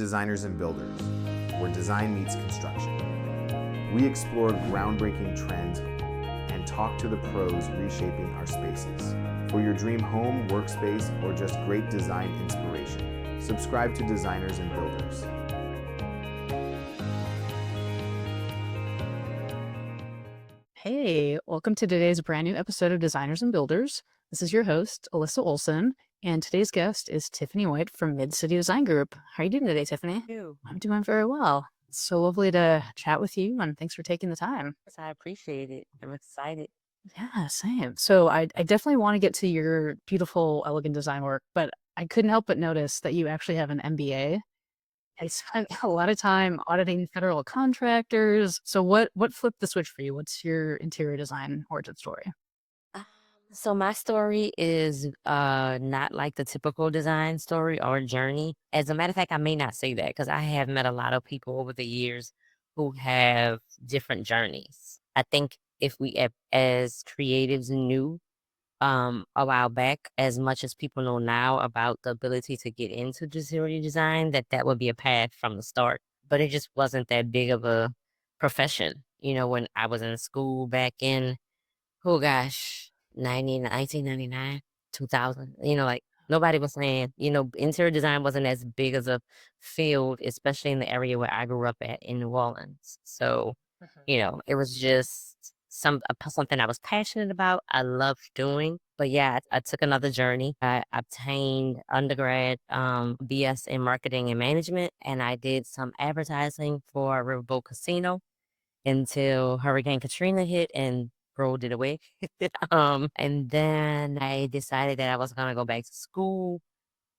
Designers and Builders, where design meets construction. We explore groundbreaking trends and talk to the pros reshaping our spaces. For your dream home, workspace, or just great design inspiration, subscribe to Designers and Builders. Hey, welcome to today's brand new episode of Designers and Builders. This is your host, Alyssa Olson, and today's guest is Tiffany White from Midcity Design Group. How are you doing today, Tiffany? You. I'm doing very well. It's so lovely to chat with you, and thanks for taking the time. I appreciate it. I'm excited. Yeah, same. So I definitely want to get to your beautiful, elegant design work, but I couldn't help but notice that you actually have an MBA. I spent a lot of time auditing federal contractors. So what flipped the switch for you? What's your interior design origin story? Um, so my story is not like the typical design story or journey. As a matter of fact, I may not say that because I have met a lot of people over the years who have different journeys. I think if we as creatives knew a while back, as much as people know now about the ability to get into interior design, that would be a path from the start. But it just wasn't that big of a profession. When I was in school back in, oh gosh, 1999, 2000, like nobody was saying, interior design wasn't as big as a field, especially in the area where I grew up at in New Orleans. So, it was just something I was passionate about. I loved doing. But yeah, I took another journey. I obtained undergrad BS in marketing and management, and I did some advertising for Riverboat Casino until Hurricane Katrina hit and rolled it away. And then I decided that I was gonna go back to school,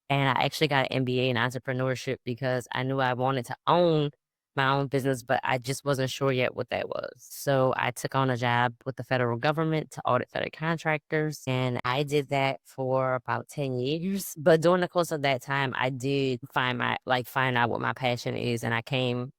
and I actually got an MBA in entrepreneurship because I knew I wanted to own my own business, but I just wasn't sure yet what that was. So I took on a job with the federal government to audit federal contractors, and I did that for about 10 years. But during the course of that time, I did find out what my passion is, and I came,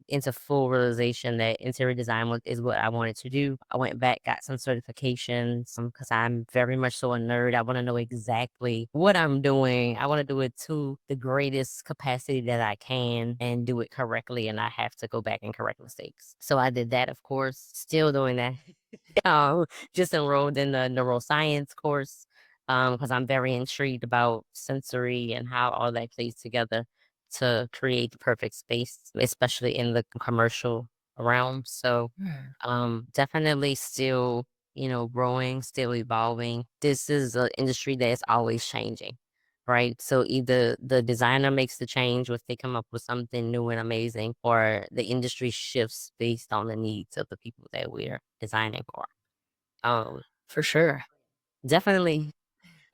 into full realization that interior design is what I wanted to do. I went back, got some certifications because I'm very much so a nerd. I want to know exactly what I'm doing. I want to do it to the greatest capacity that I can and do it correctly. And I have to go back and correct mistakes. So I did that, of course, still doing that. Just enrolled in the neuroscience course because I'm very intrigued about sensory and how all that plays together to create the perfect space, especially in the commercial realm. So definitely still, growing, still evolving. This is an industry that is always changing, right? So either the designer makes the change or if they come up with something new and amazing, or the industry shifts based on the needs of the people that we're designing for. Um, For sure. definitely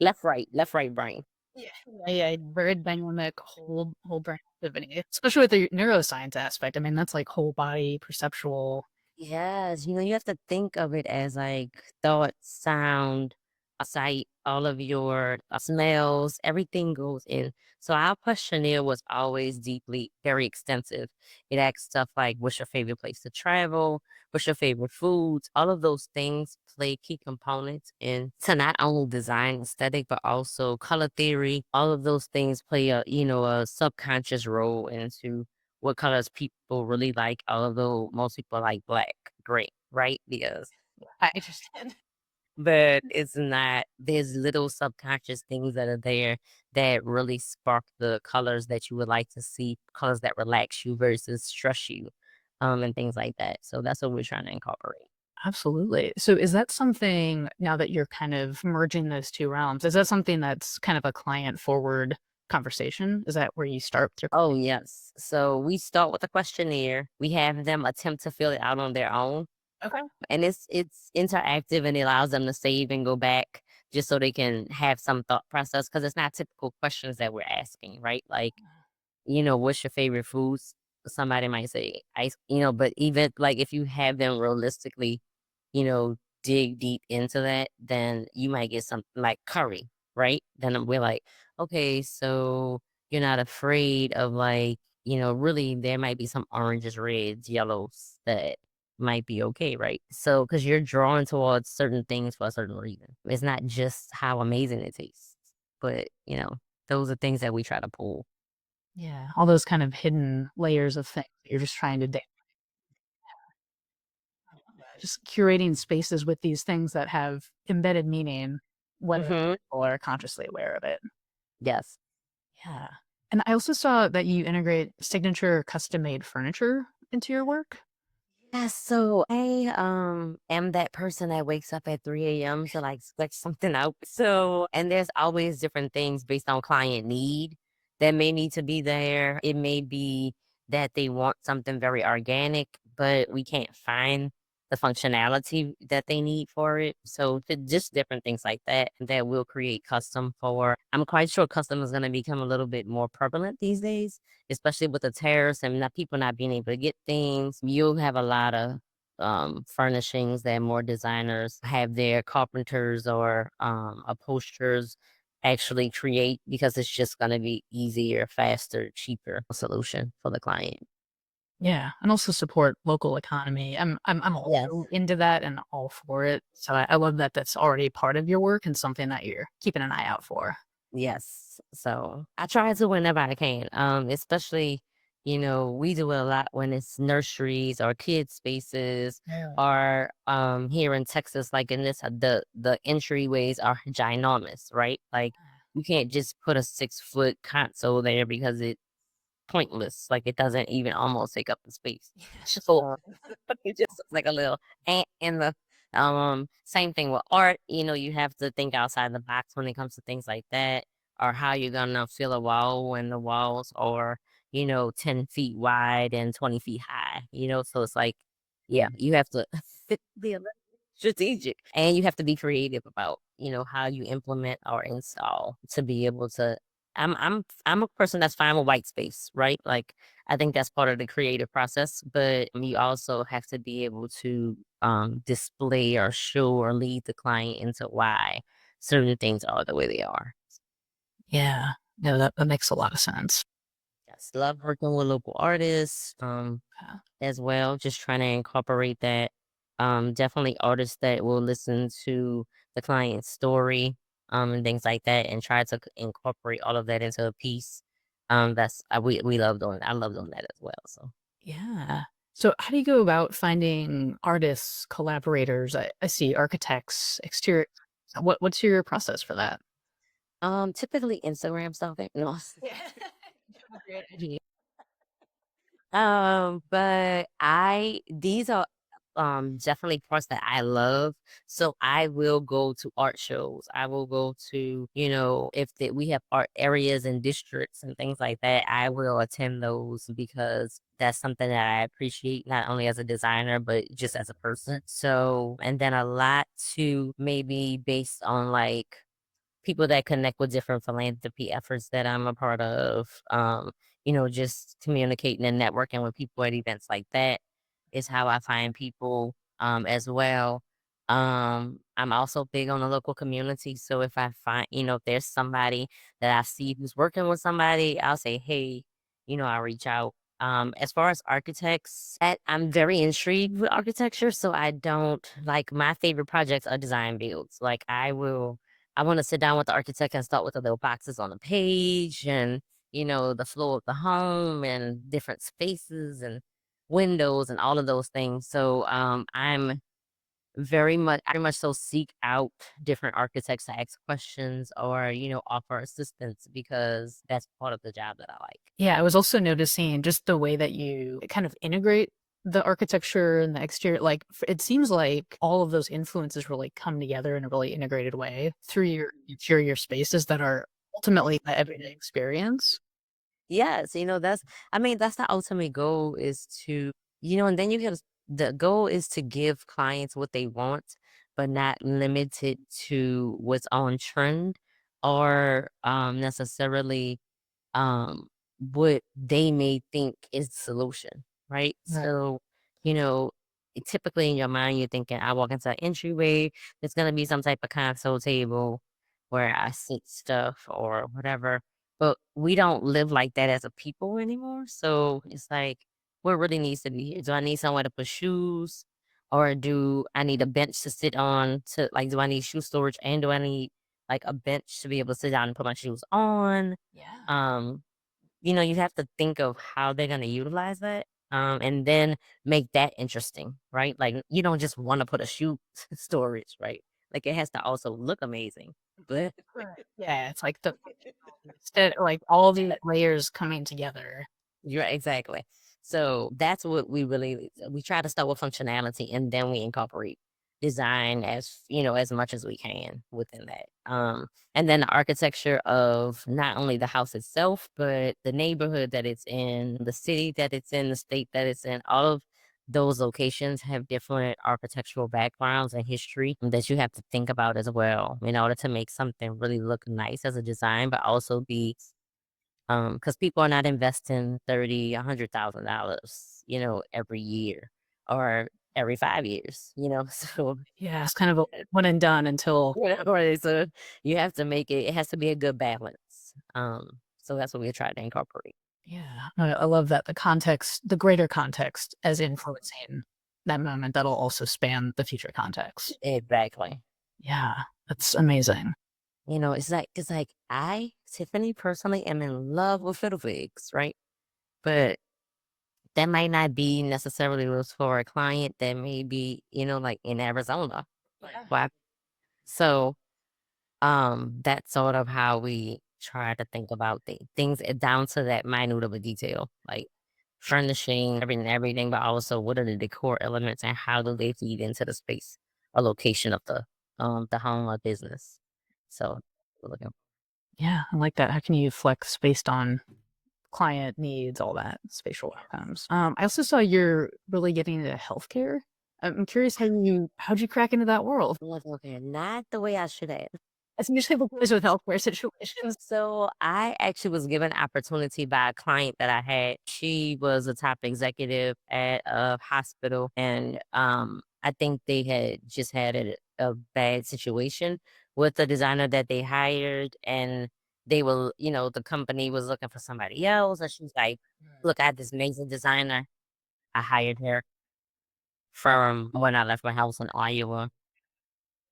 left, right brain. Yeah, yeah, very dynamic whole brain activity, especially with the neuroscience aspect. I mean, that's like whole body perceptual. Yes, you have to think of it as like thought, sound, sight, all of your smells, everything goes in. So our questionnaire was always very extensive. It asked stuff like, what's your favorite place to travel? What's your favorite foods? All of those things play key components in to not only design aesthetic, but also color theory. All of those things play a subconscious role into what colors people really like, although most people like black, gray, right? Because I understand. but it's not, there's little subconscious things that are there that really spark the colors that you would like to see, colors that relax you versus stress you, and things like that. So that's what we're trying to incorporate. Absolutely. So is that something now that you're kind of merging those two realms, is that something that's kind of a client forward conversation? Is that where you start with your Oh, yes. So we start with a questionnaire. We have them attempt to fill it out on their own. Okay. And it's interactive and it allows them to save and go back just so they can have some thought process because it's not typical questions that we're asking, right? Like, what's your favorite foods? Somebody might say ice, but even like if you have them realistically, you know, dig deep into that, then you might get something like curry, right? Then we're like, okay, so you're not afraid of like, really there might be some oranges, reds, yellows that might be okay, right? So, because you're drawn towards certain things for a certain reason. It's not just how amazing it tastes, but, those are things that we try to pull. Yeah, all those kind of hidden layers of things that you're just trying to just curating spaces with these things that have embedded meaning, whether Hmm. people are consciously aware of it. Yes. Yeah. And I also saw that you integrate signature custom made furniture into your work. Yeah, so I am that person that wakes up at 3 a.m. to like sketch something out. So and there's always different things based on client need that may need to be there. It may be that they want something very organic, but we can't find the functionality that they need for it. So just different things like that that we'll create custom for. I'm quite sure custom is going to become a little bit more prevalent these days, especially with the tariffs and not people not being able to get things. You'll have a lot of furnishings that more designers have their carpenters or upholsterers actually create because it's just going to be easier, faster, cheaper solution for the client. Yeah, and also support local economy. I'm Yes. also into that and all for it. So I love that that's already part of your work and something that you're keeping an eye out for. Yes. So I try to whenever I can. Especially, we do a lot when it's nurseries or kids spaces Yeah. or here in Texas, like in this the entryways are ginormous, right? Like you can't just put a 6-foot console there because it's pointless. Like it doesn't even almost take up the space. So it just looks like a little ant in the same thing with art. You have to think outside the box when it comes to things like that, or how you're gonna fill a wall when the walls are, 10 feet wide and 20 feet high, so it's like, yeah, you have to be a little strategic and you have to be creative about, how you implement or install to be able to I'm a person that's fine with white space, right? Like I think that's part of the creative process, but you also have to be able to display or show or lead the client into why certain things are the way they are. Yeah. No, that makes a lot of sense. Yes, love working with local artists Yeah. as well, just trying to incorporate that. Definitely artists that will listen to the client's story and things like that and try to incorporate all of that into a piece. We love doing I love doing that as well. So Yeah. So how do you go about finding artists, collaborators? I see architects, exterior. What's your process for that? typically Instagram stalking. No. Yeah. Great idea. But these are definitely parts that I love. So I will go to art shows. I will go to, if we have art areas and districts and things like that, I will attend those because that's something that I appreciate not only as a designer but just as a person. So, and then a lot to maybe based on like people that connect with different philanthropy efforts that I'm a part of. Just communicating and networking with people at events like that is how I find people as well. I'm also big on the local community. So if I find, if there's somebody that I see who's working with somebody, I'll say, hey, I'll reach out. As far as architects, I'm very intrigued with architecture. So I don't like my favorite projects are design builds. Like I want to sit down with the architect and start with the little boxes on the page and, the flow of the home and different spaces and windows and all of those things. So I'm very much so seek out different architects to ask questions or, offer assistance because that's part of the job that I like. Yeah, I was also noticing just the way that you kind of integrate the architecture and the exterior. Like, it seems like all of those influences really come together in a really integrated way through your interior spaces that are ultimately the everyday experience. Yes, that's the ultimate goal is to, and then the goal is to give clients what they want, but not limited to what's on trend or necessarily um what they may think is the solution, right? Right. So, you know, typically in your mind you're thinking, I walk into an entryway, there's gonna be some type of console table where I sit stuff or whatever. But we don't live like that as a people anymore. So it's like, what really needs to be here? Do I need somewhere to put shoes? Or do I need a bench to sit on to like do I need shoe storage and do I need like a bench to be able to sit down and put my shoes on? Yeah. Um, you have to think of how they're gonna utilize that, and then make that interesting, right? Like, you don't just wanna put a shoe storage, right? Like, it has to also look amazing, but Right. Yeah, it's like the instead like all the layers coming together. you're exactly. So that's what we try to start with functionality, and then we incorporate design as much as we can within that. And then the architecture of not only the house itself, but the neighborhood that it's in, the city that it's in, the state that it's in. All of those locations have different architectural backgrounds and history that you have to think about as well in order to make something really look nice as a design, but also be because people are not investing 30, $100,000, every year or every 5 years, so Yeah, it's kind of a one and done until right, so you have to make it has to be a good balance. So that's what we try to incorporate. yeah. I love that the greater context as influencing that moment that'll also span the future context. Exactly. Yeah, that's amazing. It's like I, Tiffany, personally am in love with fiddle figs, right? But that might not be necessarily was for a client that may be, like in Arizona. Yeah. Why? So that's sort of how we try to think about things down to that minute of a detail, like furnishing, everything, but also what are the decor elements and how do they feed into the space or location of the home or business. So we're looking. Yeah, I like that. How can you flex based on client needs, all that spatial outcomes? I also saw you're really getting into healthcare. I'm curious how'd you crack into that world? Look, okay, not the way I should have. As usually the boys with healthcare situations. So I actually was given an opportunity by a client that I had. She was a top executive at a hospital, and I think they had just had a bad situation with the designer that they hired, and the company was looking for somebody else, and she's like, "Look, I had this amazing designer. I hired her from when I left my house in Iowa,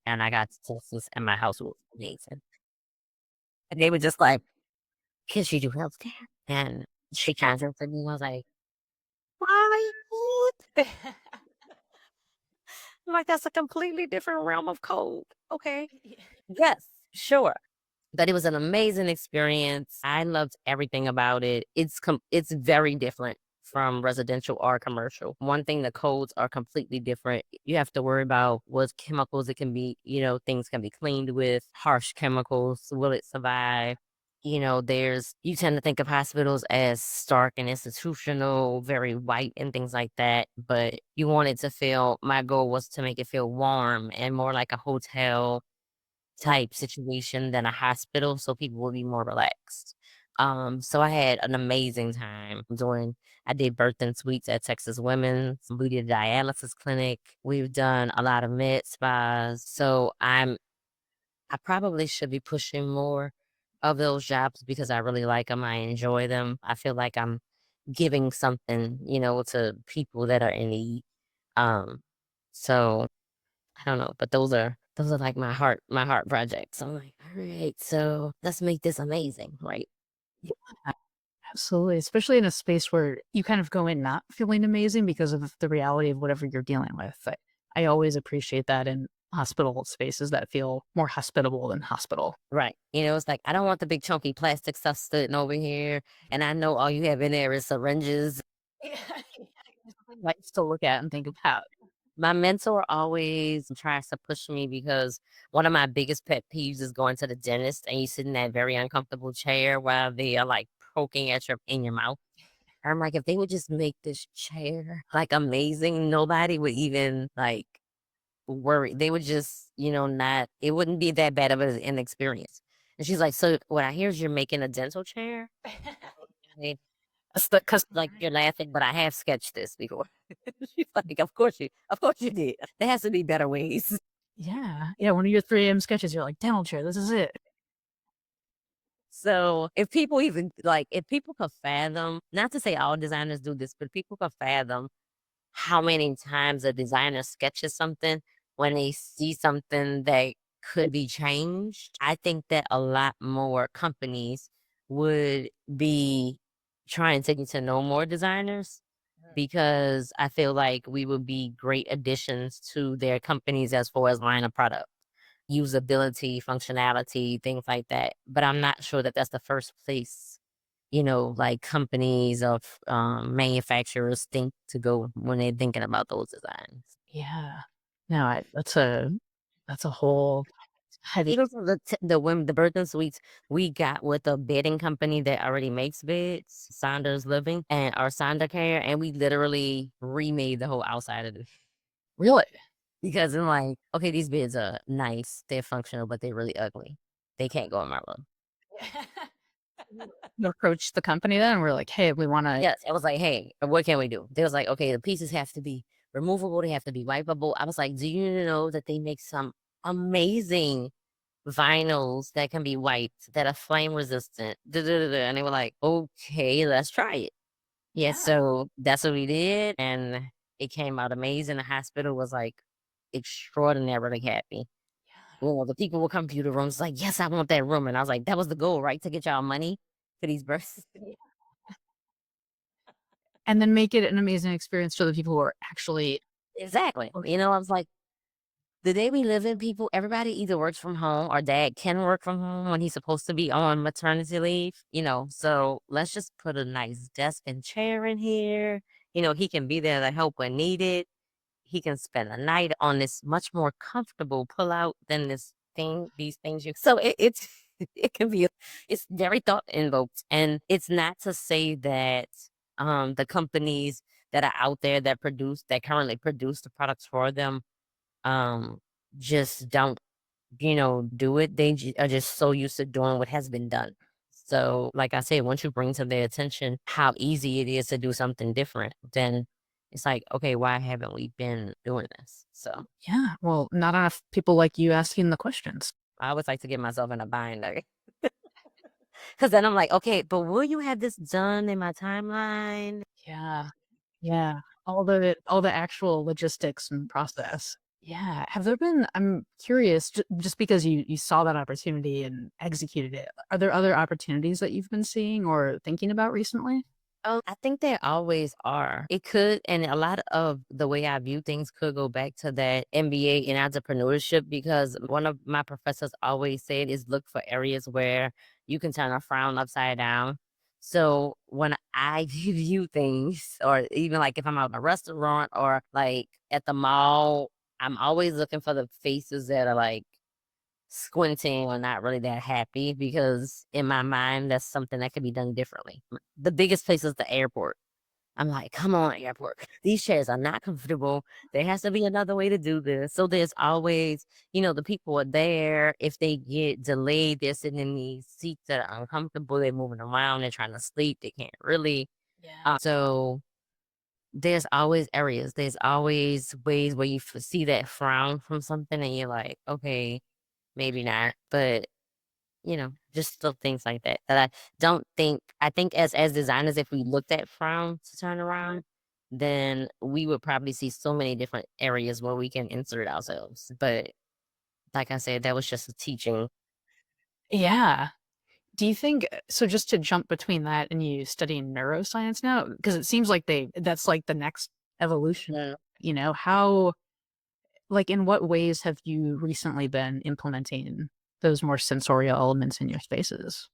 and I got to Texas, and my house was amazing." And they were just like, "Can she do healthcare?" And she contacted me and was like, "Why would" I'm like, "That's a completely different realm of code." Okay. Yes, sure. But it was an amazing experience. I loved everything about it. It's very different from residential or commercial. One thing, the codes are completely different. You have to worry about what chemicals it can be, things can be cleaned with, harsh chemicals. Will it survive? You tend to think of hospitals as stark and institutional, very white and things like that. But my goal was to make it feel warm and more like a hotel type situation than a hospital, so people will be more relaxed. So I had an amazing time I did birth and suites at Texas Women's. We did a dialysis clinic. We've done a lot of med spas. So I probably should be pushing more of those jobs because I really like them. I enjoy them. I feel like I'm giving something, to people that are in need. Um, so I don't know, but those are like my heart projects. So I'm like, all right, so let's make this amazing, right? Yeah, absolutely. Especially in a space where you kind of go in not feeling amazing because of the reality of whatever you're dealing with. I always appreciate that in hospital spaces that feel more hospitable than hospital. Right. It's like I don't want the big chunky plastic stuff sitting over here, and I know all you have in there is syringes. Yeah. Like to look at and think about. My mentor always tries to push me because one of my biggest pet peeves is going to the dentist and you sit in that very uncomfortable chair while they are like poking at your mouth. I'm like, if they would just make this chair like amazing, nobody would even like worry. They would just, not, it wouldn't be that bad of an experience. And she's like, so what I hear is you're making a dental chair? I mean, That's the because like you're laughing, but I have sketched this before. She's like, of course you did. There has to be better ways. yeah, one of your 3 AM sketches, you're like, dental chair, this is it. So if people could fathom, not to say all designers do this, but people could fathom how many times a designer sketches something when they see something that could be changed, I think that a lot more companies would be trying to get to know more designers because I feel like we would be great additions to their companies as far as line of product, usability, functionality, things like that. But I'm not sure that that's the first place, like companies of manufacturers think to go when they're thinking about those designs. Yeah. No, that's a whole heavy. Even for the birthday suites, we got with a bedding company that already makes beds, Saunders Living and our Sonder Care, and we literally remade the whole outside of it Really? because I'm like, okay, these beds are nice, they're functional, but they're really ugly. They can't go in my room. You approached the company then and we're like, hey, we want to. Yes, I was like, hey, what can we do? They was like, okay, the pieces have to be removable, they have to be wipeable. I was like, do you know that they make some amazing vinyls that can be wiped, that are flame resistant? Da, da, da, da. And they were like, okay, let's try it. Yeah, so that's what we did, and it came out amazing. The hospital was like extraordinarily happy. Well, the people would come to the rooms like, yes, I want that room. And I was like, that was the goal, right? To get y'all money for these births. And then make it an amazing experience for the people who are actually. Exactly. I was like, the day we live in, people, everybody either works from home or dad can work from home when he's supposed to be on maternity leave. So let's just put a nice desk and chair in here. He can be there to help when needed. He can spend a night on this much more comfortable pull-out than these things so it's it can be it's very thought invoked. And it's not to say that the companies that are out there that currently produce the products for them um just don't do it. They are just so used to doing what has been done. So like I said, once you bring to their attention how easy it is to do something different, then it's like, okay, why haven't we been doing this? So Yeah. Well, not enough people like you asking the questions. I always like to get myself in a binder because then I'm like, okay, but will you have this done in my timeline? Yeah. Yeah. All the actual logistics and process. Yeah. Have there been, I'm curious, just because you saw that opportunity and executed it, are there other opportunities that you've been seeing or thinking about recently? I think there always are. It could, and a lot of the way I view things could go back to that MBA in entrepreneurship because one of my professors always said is look for areas where you can turn a frown upside down. So when I view things, or even like if I'm out in a restaurant or like at the mall, I'm always looking for the faces that are like squinting or not really that happy because in my mind that's something that could be done differently. The biggest place is the airport. I'm like, come on, airport. These chairs are not comfortable. There has to be another way to do this. So there's always, the people are there. If they get delayed, they're sitting in these seats that are uncomfortable. They're moving around. They're trying to sleep. They can't really. Yeah. So there's always areas. There's always ways where you see that frown from something and you're like, okay, maybe not. But just little things like that that I don't think I think as designers, if we looked at frown to turn around, then we would probably see so many different areas where we can insert ourselves. But like I said, that was just a teaching. Yeah. Do you think so just to jump between that and you studying neuroscience now? Because it seems like that's like the next evolution. Yeah. How like in what ways have you recently been implementing those more sensorial elements in your spaces?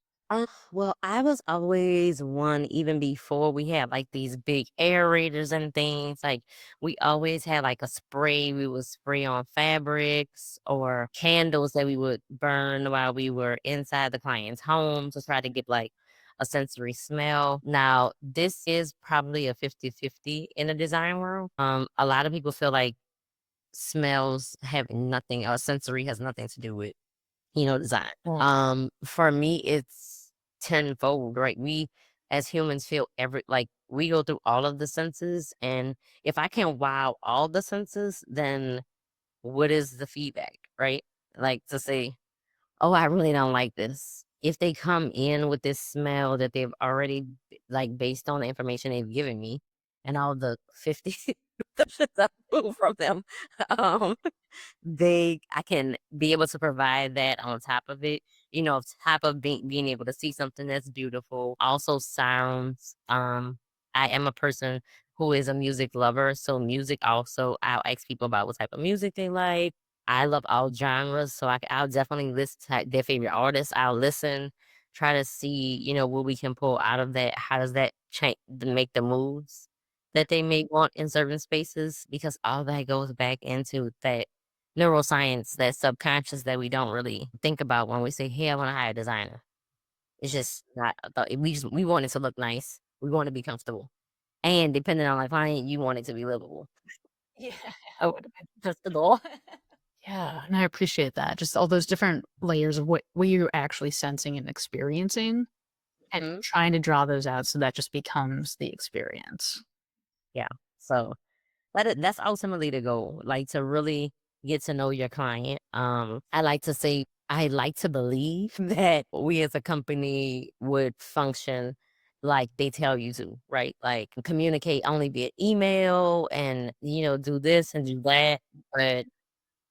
Well, I was always one even before we had like these big aerators and things. Like we always had like a spray we would spray on fabrics or candles that we would burn while we were inside the client's home to try to get like a sensory smell. Now, this is probably a 50-50 in the design world. A lot of people feel like smells have nothing or sensory has nothing to do with design. For me, it's tenfold, right? We as humans feel we go through all of the senses, and if I can wow all the senses, then what is the feedback, right? Like to say, oh, I really don't like this. If they come in with this smell that they've already like based on the information they've given me and all the 50 that I pulled from them, um, I can be able to provide that on top of it. type of being able to see something that's beautiful. Also sounds. I am a person who is a music lover. So music also, I'll ask people about what type of music they like. I love all genres, so I'll definitely list their favorite artists. I'll listen, try to see, what we can pull out of that. How does that change, make the moves that they may want in certain spaces? Because all that goes back into that neuroscience, that subconscious that we don't really think about when we say, "Hey, I want to hire a designer." It's just not. We want it to look nice. We want to be comfortable, and depending on my client, you want it to be livable. Yeah. Oh, that's the goal. Yeah, and I appreciate that. Just all those different layers of what you're actually sensing and experiencing and Mhm. trying to draw those out so that just becomes the experience. Yeah. So that's ultimately the goal, like to really get to know your client. I like to say, I like to believe that we as a company would function like they tell you to, right? Like communicate only via email and, do this and do that. But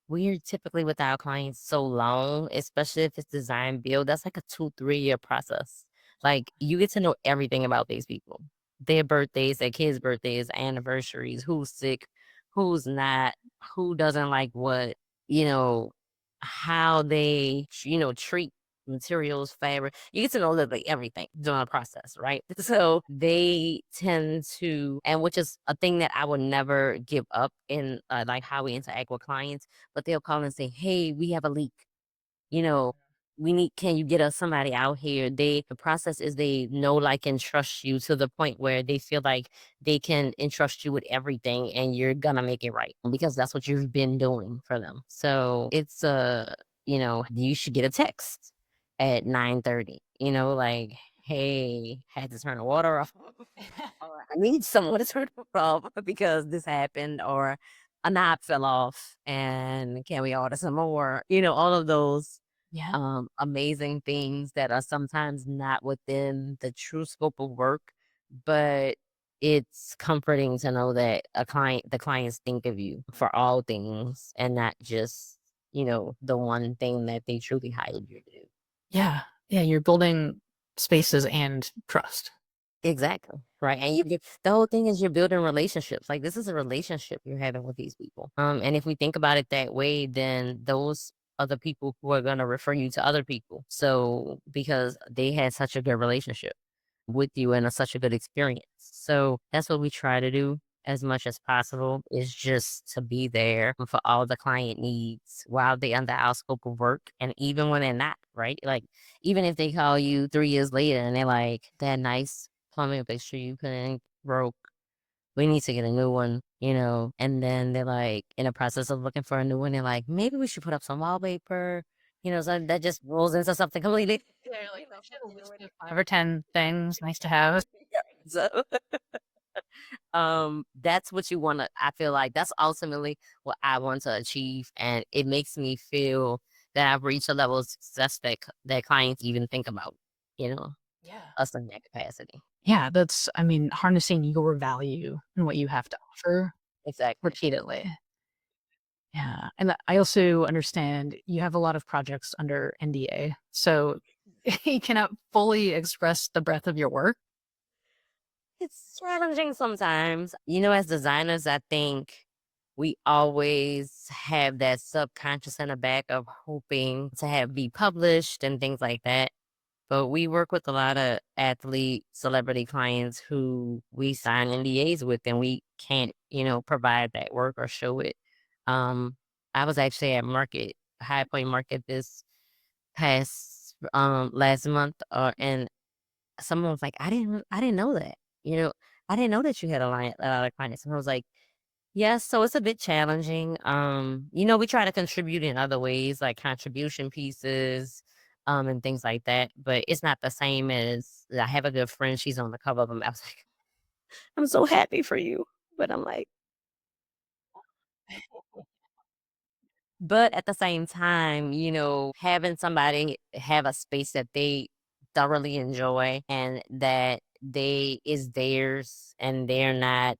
we're typically with our clients so long, especially if it's design build, that's like a 2, 3 year process. Like you get to know everything about these people, their birthdays, their kids' birthdays, anniversaries, who's sick, who's not, who doesn't like what, you know, how they, treat materials, fabric. You get to know that like everything during the process, right? So they tend to, and which is a thing that I would never give up in like how we interact with clients, but they'll call and say, "Hey, we have a leak. You know, we need, can you get us somebody out here?" The process is they know, like, and trust you to the point where they feel like they can entrust you with everything and you're gonna make it right because that's what you've been doing for them. So it's you should get a text at 9:30, like, "Hey, had to turn the water off." Or, "I need someone to turn it off because this happened," or "A knob fell off and can we order some more?" All of those Yeah. amazing things that are sometimes not within the true scope of work, but it's comforting to know that the clients think of you for all things and not just, the one thing that they truly hired you to do. Yeah. Yeah, you're building spaces and trust. Exactly. Right. And the whole thing is you're building relationships. Like this is a relationship you're having with these people. And if we think about it that way, then those are the people who are going to refer you to other people. So because they had such a good relationship with you and such a good experience. So that's what we try to do as much as possible is just to be there for all the client needs while they're under our scope of work. And even when they're not, right? Like even if they call you 3 years later and they're like, "That nice plumbing fixture you put in broke. We need to get a new one," and then they're like in the process of looking for a new one. They're like, "Maybe we should put up some wallpaper," so that just rolls into something completely. Yeah, like, I should have listed 5 or 10 things nice to have. So, that's what you want to, I feel like that's ultimately what I want to achieve. And it makes me feel that I've reached a level of success that clients even think about, you know, Yeah. us in that capacity. Yeah, that's I mean, harnessing your value and what you have to offer Exactly. repeatedly. Yeah, and I also understand you have a lot of projects under NDA, so you cannot fully express the breadth of your work. It's challenging sometimes. As designers, I think we always have that subconscious in the back of hoping to have be published and things like that. But we work with a lot of athlete celebrity clients who we sign NDAs with and we can't, provide that work or show it. Um, I was actually at High Point Market this past last month and someone was like, I didn't know that. You know, I didn't know that you had a lot of clients. And I was like, yes, so it's a bit challenging. We try to contribute in other ways, like contribution pieces, and things like that. But it's not the same as I have a good friend. She's on the cover of them. I was like, I'm so happy for you. But I'm like, but at the same time, having somebody have a space that they thoroughly enjoy and that they is theirs and they're not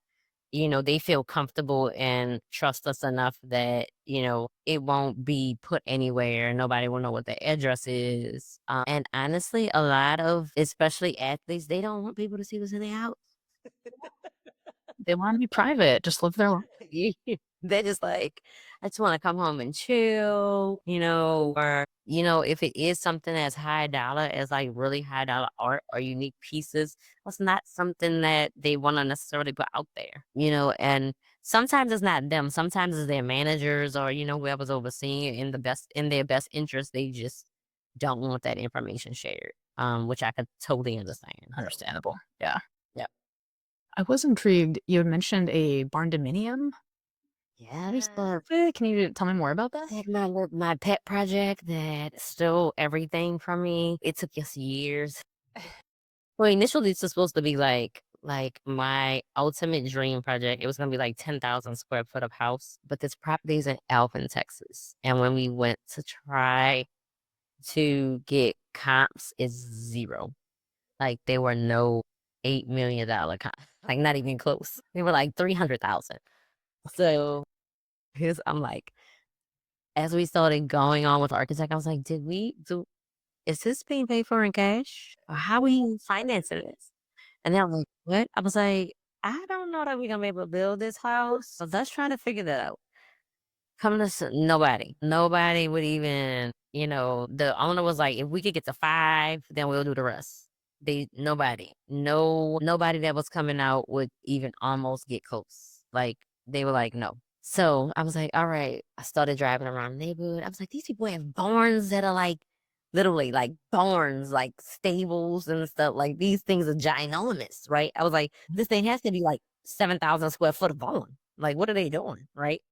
they feel comfortable and trust us enough that, it won't be put anywhere. Nobody will know what the address is. And honestly, a lot of, especially athletes, they don't want people to see what's in their house. They want to be private, just live their life. They're just like, I just want to come home and chill, or, if it is something as high dollar as like really high dollar art or unique pieces, that's not something that they want to necessarily put out there, and sometimes it's not them. Sometimes it's their managers or, whoever's overseeing it in their best interest. They just don't want that information shared, which I could totally understand. Understandable. Yeah. Yeah. I was intrigued. You had mentioned a Barn Dominium. Yeah. Can you tell me more about that? Like my pet project that stole everything from me. It took us years. Well, initially this was supposed to be like my ultimate dream project. It was gonna be like 10,000 square foot of house, but this property is in Alvin, Texas. And when we went to try to get comps, it's zero. Like there were no $8 million comps, like not even close. They were like 300,000. So I'm like, as we started going on with architect, I was like, is this being paid for in cash? Or how are we financing this? And then I'm like, what? I was like, I don't know that we're gonna be able to build this house. So let's try to figure that out. Nobody would even, the owner was like, if we could get to 5, then we'll do the rest. Nobody that was coming out would even almost get close. Like they were like, no. So I was like, all right. I started driving around the neighborhood. I was like, these people have barns that are like literally like barns, like stables and stuff. Like these things are ginormous, right? I was like, this thing has to be like 7,000 square foot of barn. Like, what are they doing, right?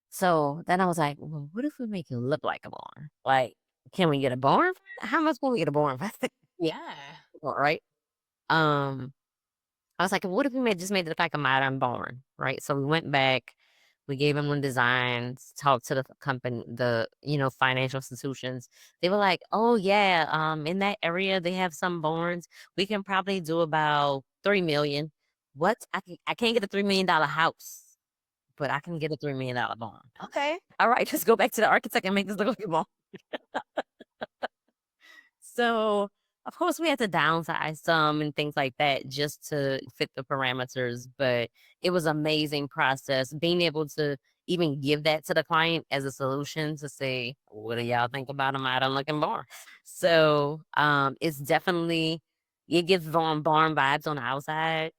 So then I was like, well, what if we make it look like a barn? Like, can we get a barn? How much can we get a barn for? Yeah. All right. Um, I was like, what if we just made it look like a modern barn, right? So we went back, we gave them the designs, talked to the company, the financial institutions. They were like, oh yeah, in that area they have some barns. We can probably do about 3 million. What? I can't get a $3 million house, but I can get a $3 million barn. Okay. All right, let's go back to the architect and make this look like a barn. So, of course, we had to downsize some and things like that just to fit the parameters. But it was amazing process being able to even give that to the client as a solution to say, what do y'all think about a modern looking barn? So, it's definitely it gives barn vibes on the outside.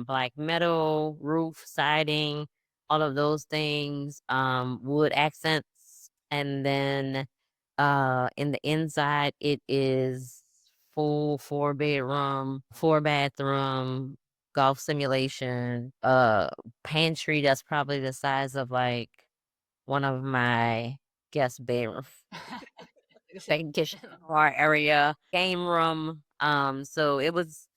Black metal, roof, siding, all of those things, wood accents, and then in the inside, it is full 4 bedroom, 4 bathroom, golf simulation, pantry that's probably the size of like one of my guest bedroom, second kitchen bar area, game room. So it's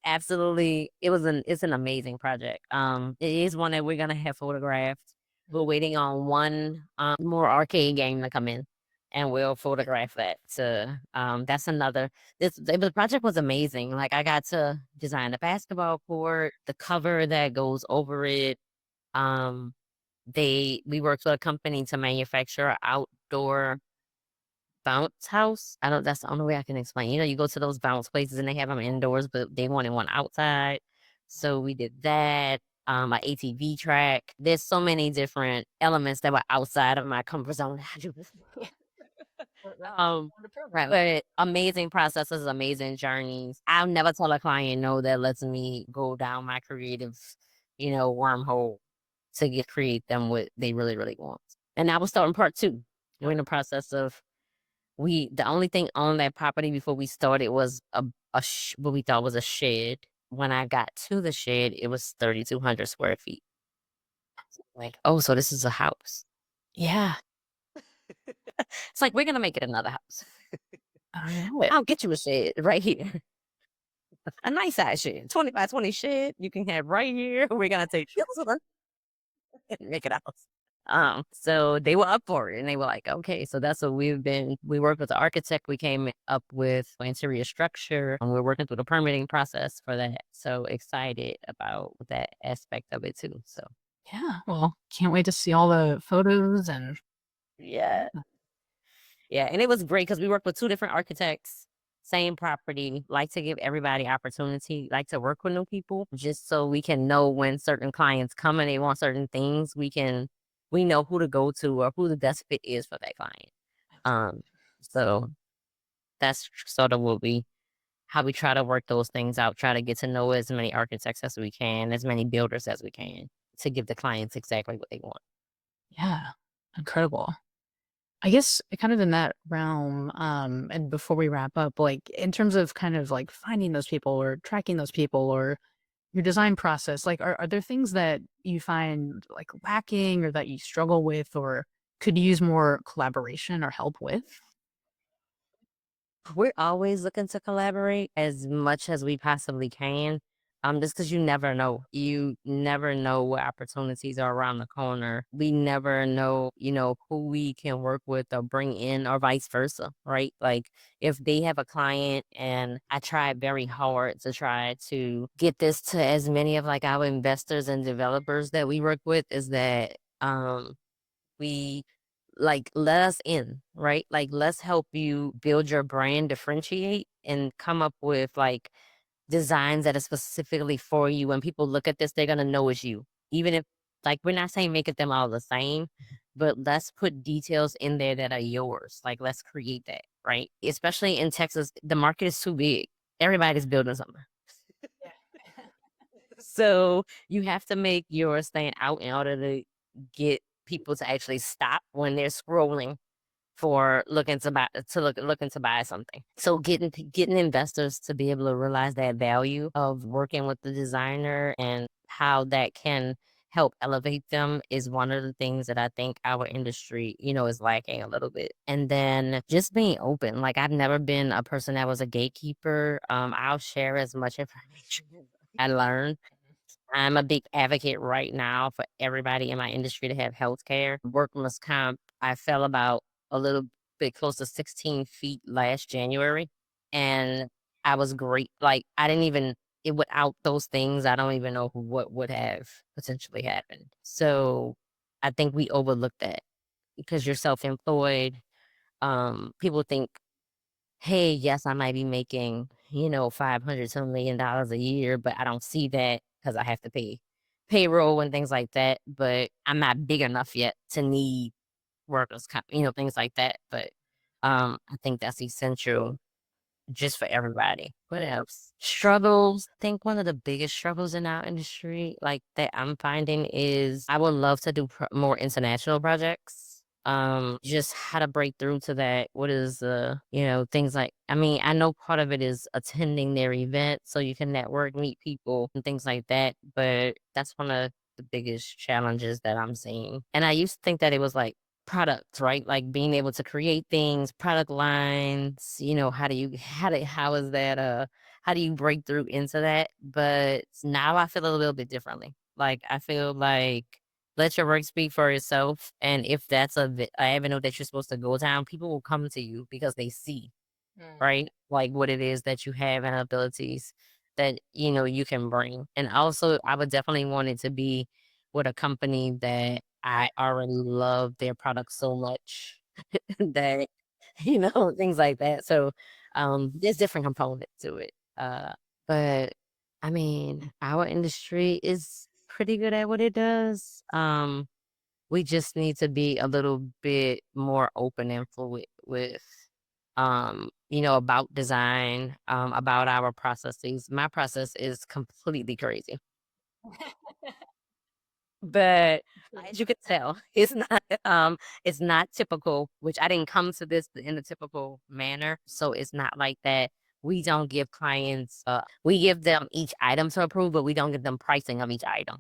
absolutely it's an amazing project. It is one that we're gonna have photographed. We're waiting on one more arcade game to come in, and we'll photograph that. So that's another. The project was amazing. Like I got to design the basketball court, the cover that goes over it. Um, we worked with a company to manufacture an outdoor bounce house. I don't. That's the only way I can explain. You go to those bounce places and they have them indoors, but they wanted one outside. So we did that. My ATV track. There's so many different elements that were outside of my comfort zone. Right. But amazing processes, amazing journeys. I'll never tell a client no that lets me go down my creative, wormhole to create them what they really, really want. And now we're starting part 2. We're in the process of the only thing on that property before we started was what we thought was a shed. When I got to the shed, it was 3,200 square feet. Like, oh, so this is a house. Yeah. It's like, we're going to make it another house. I know it. I'll get you a shed right here. A nice size shed, 20 by 20 shed. You can have right here. We're going to take this one and make it a house. So they were up for it and they were like, okay, so that's what we worked with the architect. We came up with interior structure and we're working through the permitting process for that. So excited about that aspect of it too. So Yeah. Well, can't wait to see all the photos and yeah. yeah. Yeah. And it was great because we worked with two different architects, same property, like to give everybody opportunity, like to work with new people, just so we can know when certain clients come and they want certain things, we know who to go to or who the best fit is for that client. Um, so that's sort of how we try to work those things out, try to get to know as many architects as we can, as many builders as we can to give the clients exactly what they want. Yeah. Incredible. I guess kind of in that realm, and before we wrap up, like in terms of kind of like finding those people or tracking those people or your design process, like are there things that you find like lacking or that you struggle with or could use more collaboration or help with? We're always looking to collaborate as much as we possibly can. Just because you never know. You never know what opportunities are around the corner. We never know, who we can work with or bring in or vice versa, right? Like if they have a client and I tried very hard to try to get this to as many of like our investors and developers that we work with is that we like let us in, right? Like let's help you build your brand, differentiate, and come up with like designs that are specifically for you. When people look at this, they're gonna know it's you. Even if like we're not saying make it them all the same, but let's put details in there that are yours. Like let's create that, right? Especially in Texas, the market is too big. Everybody's building something. So you have to make yours stand out in order to get people to actually stop when they're scrolling for looking to buy something. So getting investors to be able to realize that value of working with the designer and how that can help elevate them is one of the things that I think our industry, is lacking a little bit. And then just being open. Like I've never been a person that was a gatekeeper. I'll share as much information as I learned. I'm a big advocate right now for everybody in my industry to have health care. Workman's comp, I fell about a little bit close to 16 feet last January. And I was great. Like, I didn't even, without those things, I don't even know what would have potentially happened. So I think we overlook that because you're self employed. People think hey, yes, I might be making, 500 some $1 million a year, but I don't see that because I have to pay payroll and things like that. But I'm not big enough yet to need workers, things like that. But I think that's essential just for everybody. What else? Struggles. I think one of the biggest struggles in our industry, like that I'm finding, is I would love to do more international projects. Just how to break through to that. What is things like? I mean, I know part of it is attending their event so you can network, meet people, and things like that. But that's one of the biggest challenges that I'm seeing. And I used to think that it was like products, right? Like being able to create things, product lines, how is that how do you break through into that? But now I feel a little bit differently. Like I feel like let your work speak for itself. And if that's a avenue that you're supposed to go down, people will come to you because they see, right? Like what it is that you have and abilities that you can bring. And also I would definitely want it to be with a company that I already love their product so much that things like that. So there's different components to it. But I mean, our industry is pretty good at what it does. We just need to be a little bit more open and fluid with about design, about our processes. My process is completely crazy. But as you could tell, it's not typical, which I didn't come to this in a typical manner. So it's not like that. We don't give clients we give them each item to approve, but we don't give them pricing of each item.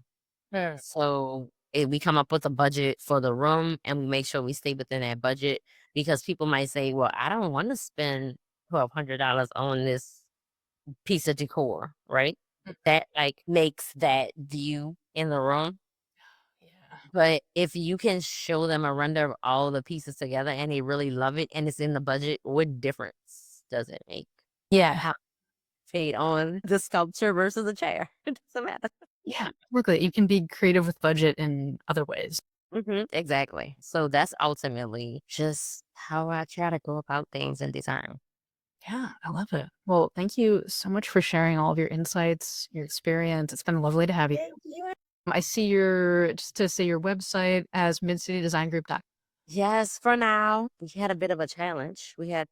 So we come up with a budget for the room and we make sure we stay within that budget because people might say, well, I don't want to spend $1,200 on this piece of decor, right? That like makes that view in the room. Yeah. But if you can show them a render of all the pieces together and they really love it and it's in the budget, what difference does it make? Yeah. How paid on the sculpture versus the chair? It doesn't matter. Yeah. Exactly. You can be creative with budget in other ways. Exactly. So that's ultimately just how I try to go about things in design. Yeah, I love it. Well, thank you so much for sharing all of your insights, your experience. It's been lovely to have you. Thank you. I see just to say your website as midcitydesignGroup.com. Yes, for now. We had a bit of a challenge. We had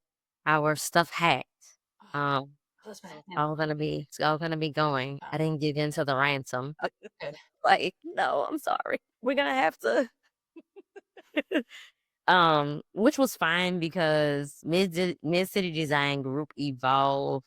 our stuff hacked. Um, That's bad. it's all gonna be going. I didn't get into the ransom. Good. Like, no, I'm sorry. We're gonna have to. Which was fine because Mid City Design Group evolved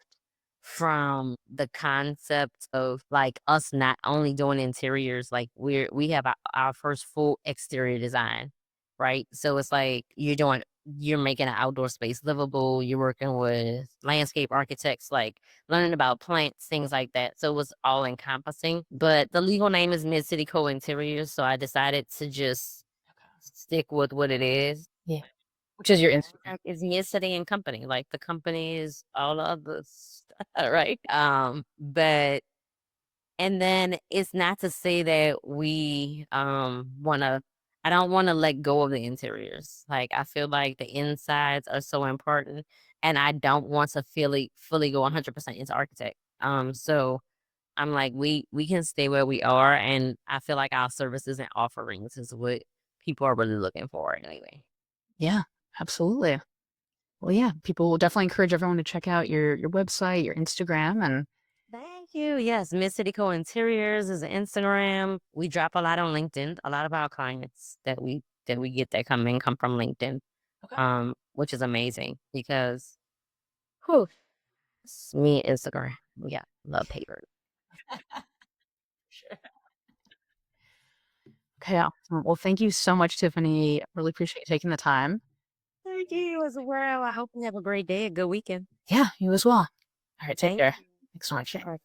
from the concept of like us not only doing interiors, like we have our first full exterior design, right? So it's like you're making an outdoor space livable, you're working with landscape architects, like learning about plants, things like that. So it was all encompassing. But the legal name is Mid City Co Interiors, so I decided to just stick with what it is. Yeah. Which is your Instagram. It's Mid City and Company. Like the company is all of the stuff, right? But and then it's not to say that we wanna I don't wanna let go of the interiors. Like I feel like the insides are so important and I don't want to fully go 100% into architect. So I'm like we can stay where we are and I feel like our services and offerings is what people are really looking for anyway. Yeah, absolutely. Well, yeah, people will definitely encourage everyone to check out your website, your Instagram, and Thank you. Yes, Miss City Co Interiors is an Instagram. We drop a lot on LinkedIn. A lot of our clients that we get that come from LinkedIn. okay. Which is amazing because whew, it's me and Instagram. Yeah, love paper. Sure. Okay. Awesome. Well, thank you so much, Tiffany. Really appreciate you taking the time. Thank you as well. I hope you have a great day, a good weekend. Yeah, you as well. All right, take Thank care. you. Thanks so much. Sure.